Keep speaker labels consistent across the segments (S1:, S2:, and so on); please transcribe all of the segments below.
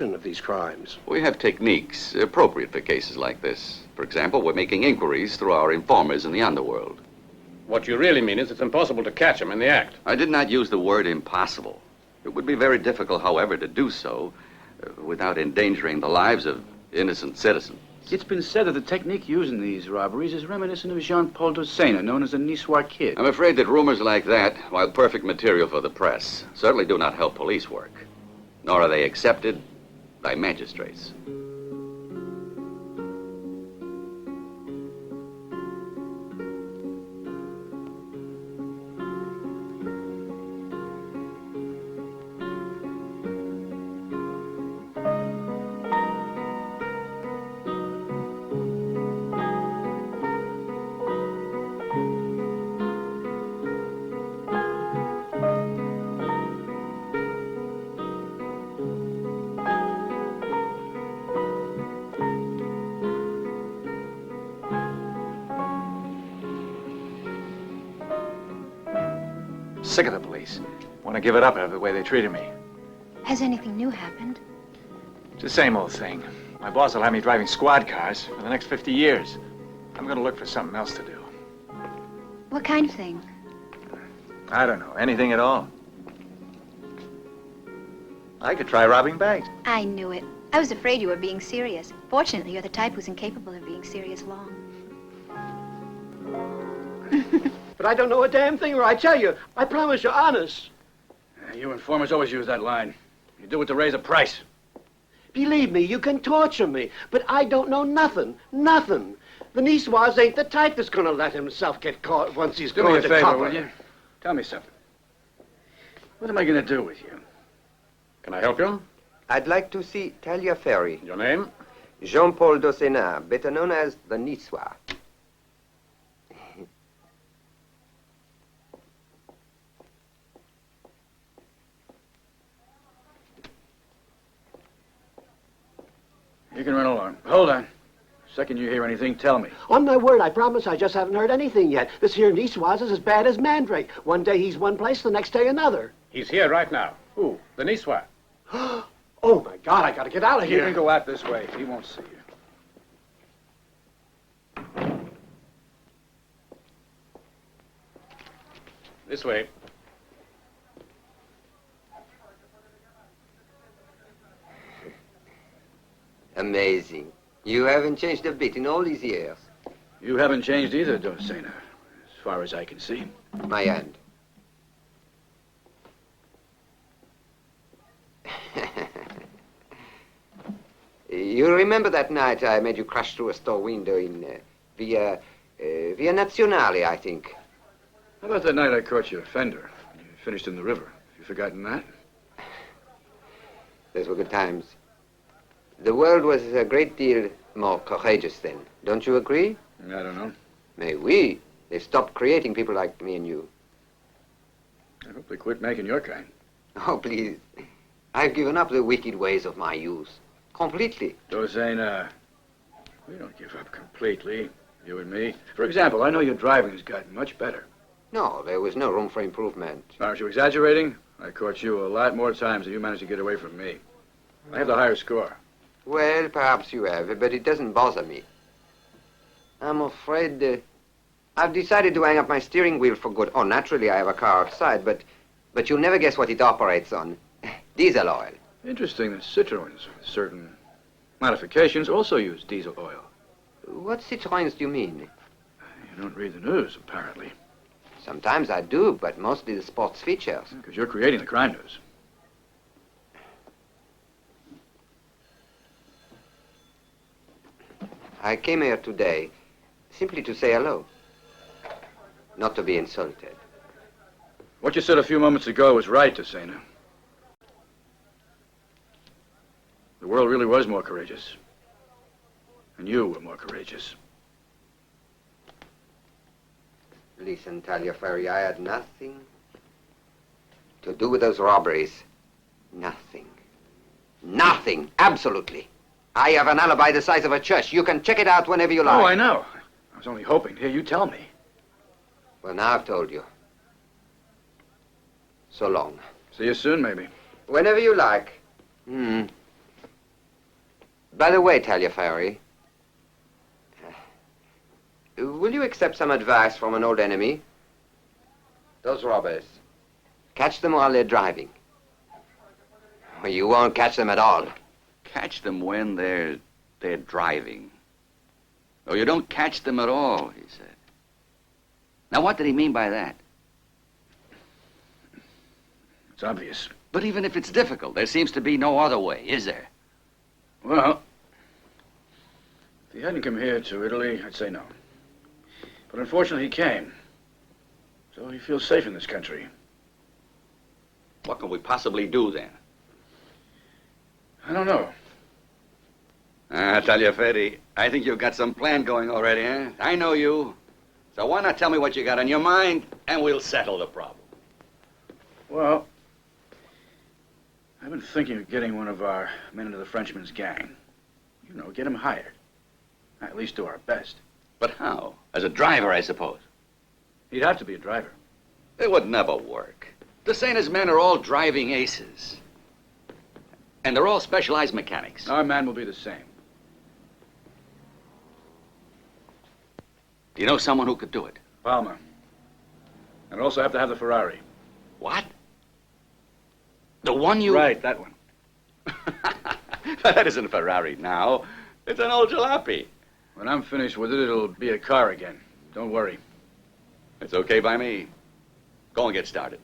S1: of these crimes.
S2: We have techniques appropriate for cases like this. For example, we're making inquiries through our informers in the underworld.
S3: What you really mean is it's impossible to catch them in the act.
S2: I did not use the word impossible. It would be very difficult, however, to do so without endangering the lives of innocent citizens.
S4: It's been said that the technique used in these robberies is reminiscent of Jean-Paul Dosena, known as the Niçois Kid.
S2: I'm afraid that rumors like that, while perfect material for the press, certainly do not help police work. Nor are they accepted by magistrates.
S4: Sick of the police. Want to give it up after the way they treated me.
S5: Has anything new happened?
S4: It's the same old thing. My boss will have me driving squad cars for the next 50 years. I'm going to look for something else to do.
S5: What kind of thing?
S4: I don't know. Anything at all. I could try robbing banks.
S5: I knew it. I was afraid you were being serious. Fortunately, you're the type who's incapable of being serious long.
S1: But I don't know a damn thing, or I tell you, I promise you, honest.
S4: You informers always use that line. You do it to raise a price.
S1: Believe me, you can torture me, but I don't know nothing, nothing. The Niçois ain't the type that's gonna let himself get caught once he's
S4: Do me
S1: going
S4: a
S1: to
S4: favor,
S1: cover.
S4: will you? Tell me something. What am I going to do with you?
S3: Can I help you?
S6: I'd like to see Taliaferri.
S3: Your name?
S6: Jean-Paul Dosena, better known as the Niçois.
S4: You can run along. Hold on. Second you hear anything, tell me.
S1: On my word, I promise I just haven't heard anything yet. This here Niçois is as bad as Mandrake. One day he's one place, the next day another.
S3: He's here right now. Who? The Niçois.
S1: Oh, my God, I gotta get out of
S4: You
S1: here.
S4: can go out this way. He won't see you.
S3: This way.
S6: Amazing. You haven't changed a bit in all these years.
S4: You haven't changed either, Dosena, as far as I can see.
S6: My hand. You remember that night I made you crash through a store window in Via Nazionale, I think.
S4: How about that night I caught you a fender? You finished in the river. Have you forgotten that?
S6: Those were good times. The world was a great deal more courageous then. Don't you agree?
S4: I don't know.
S6: Mais oui. They've stopped creating people like me and you.
S4: I hope they quit making your kind.
S6: Oh, please. I've given up the wicked ways of my youth. Completely.
S4: Dosena, we don't give up completely, you and me. For example, I know your driving has gotten much better.
S6: No, there was no room for improvement.
S4: Aren't you exaggerating? I caught you a lot more times than you managed to get away from me. I have the higher score.
S6: Well, perhaps you have, but it doesn't bother me. I'm afraid I've decided to hang up my steering wheel for good. Oh, naturally, I have a car outside, but you'll never guess what it operates on. Diesel oil.
S4: Interesting that Citroens, with certain modifications, also use diesel oil.
S6: What Citroens do you mean?
S4: You don't read the news, apparently.
S6: Sometimes I do, but mostly the sports features.
S4: Because you're creating the crime news.
S6: I came here today simply to say hello. Not to be insulted.
S4: What you said a few moments ago was right, Dosena. The world really was more courageous. And you were more courageous.
S6: Listen, Taliaferri, I had nothing to do with those robberies. Nothing. Nothing. Absolutely. I have an alibi the size of a church. You can check it out whenever you like.
S4: Oh, I know. I was only hoping to hear you tell me.
S6: Well, now I've told you. So long.
S4: See you soon, maybe.
S6: Whenever you like. By the way, Taliaferri, will you accept some advice from an old enemy? Those robbers. Catch them while they're driving. Or you won't catch them at all.
S2: Catch them when they're driving. Or you don't catch them at all, he said. Now, what did he mean by that?
S3: It's obvious.
S2: But even if it's difficult, there seems to be no other way, is there?
S3: Well, if he hadn't come here to Italy, I'd say no. But unfortunately, he came. So he feels safe in this country.
S2: What can we possibly do then?
S3: I don't know.
S2: Tagliaferri, I think you've got some plan going already, eh? I know you. So why not tell me what you got on your mind, and we'll settle the problem.
S3: Well, I've been thinking of getting one of our men into the Frenchman's gang. You know, get him hired. At least do our best.
S2: But how? As a driver, I suppose.
S3: He'd have to be a driver.
S2: It would never work. The Saints' men are all driving aces. And they're all specialized mechanics.
S3: Our man will be the same.
S2: Do you know someone who could do it?
S3: Palmer. And also have to have the Ferrari.
S2: What? The one you...
S3: Right, that one.
S2: That isn't a Ferrari now. It's an old jalopy.
S3: When I'm finished with it, it'll be a car again. Don't worry.
S2: It's okay by me. Go and get started.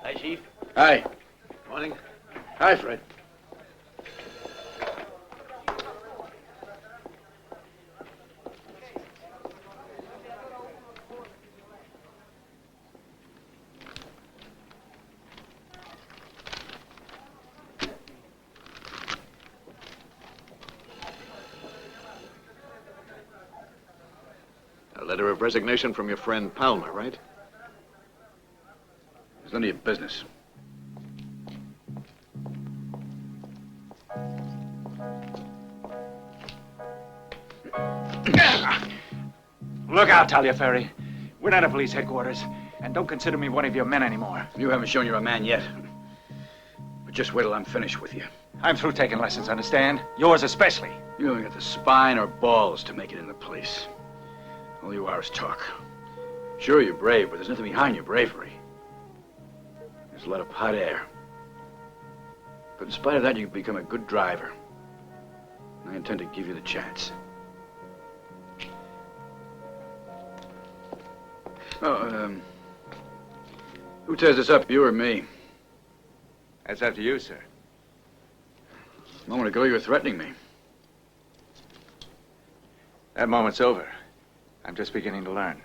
S1: Hi, Chief.
S3: Hi.
S1: Morning.
S3: Hi, Fred.
S7: A letter of resignation from your friend Palmer, right?
S3: It's none of your business.
S4: Look out, Taliaferri. We're not at police headquarters, and don't consider me one of your men anymore.
S3: You haven't shown you're a man yet. But just wait till I'm finished with you.
S4: I'm through taking lessons, understand? Yours especially.
S3: You haven't got the spine or balls to make it in the police. All you are is talk. Sure, you're brave, but there's nothing behind your bravery. There's a lot of hot air. But in spite of that, you can become a good driver. And I intend to give you the chance. Oh, who tears this up, you or me?
S4: That's up to you, sir.
S3: A moment ago, you were threatening me.
S4: That moment's over. I'm just beginning to learn.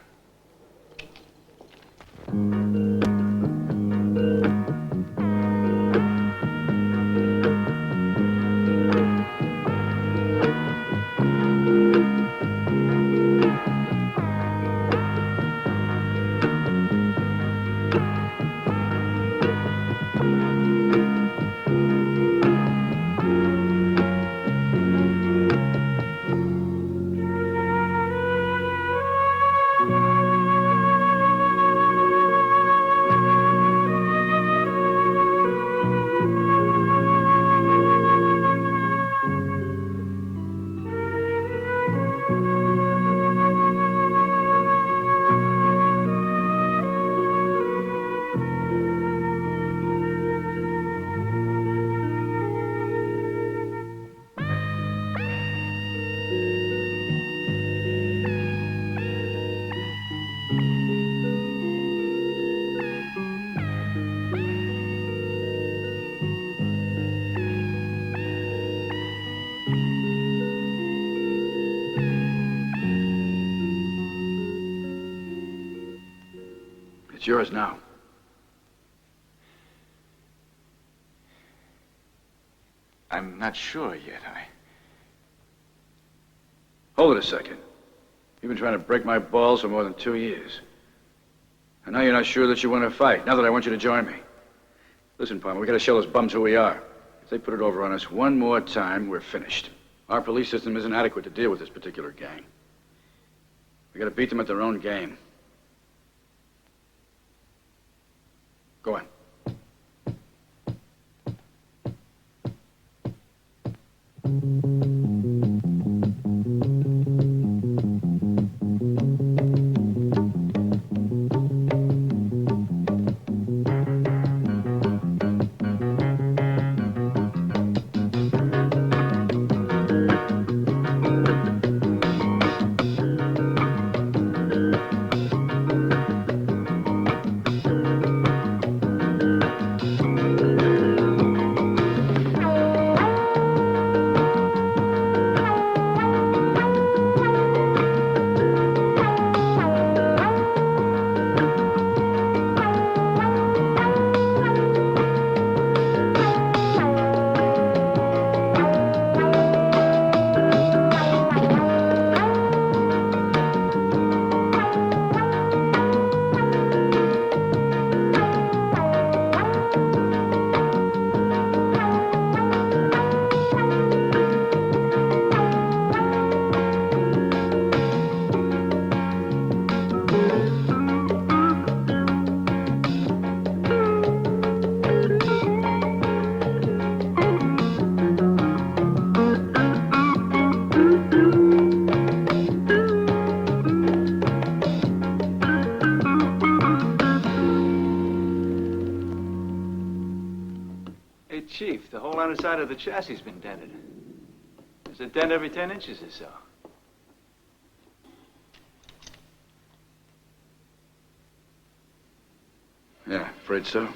S3: It's yours now.
S4: I'm not sure yet.
S3: Hold it a second. You've been trying to break my balls for more than 2 years. And now you're not sure that you want to fight. Now that I want you to join me. Listen, Palmer, we gotta show those bums who we are. If they put it over on us one more time, we're finished. Our police system isn't adequate to deal with this particular gang. We gotta beat them at their own game. Go on.
S4: Hey, Chief, the whole underside of the chassis has been dented. There's a dent every 10 inches or so.
S3: Yeah, afraid so.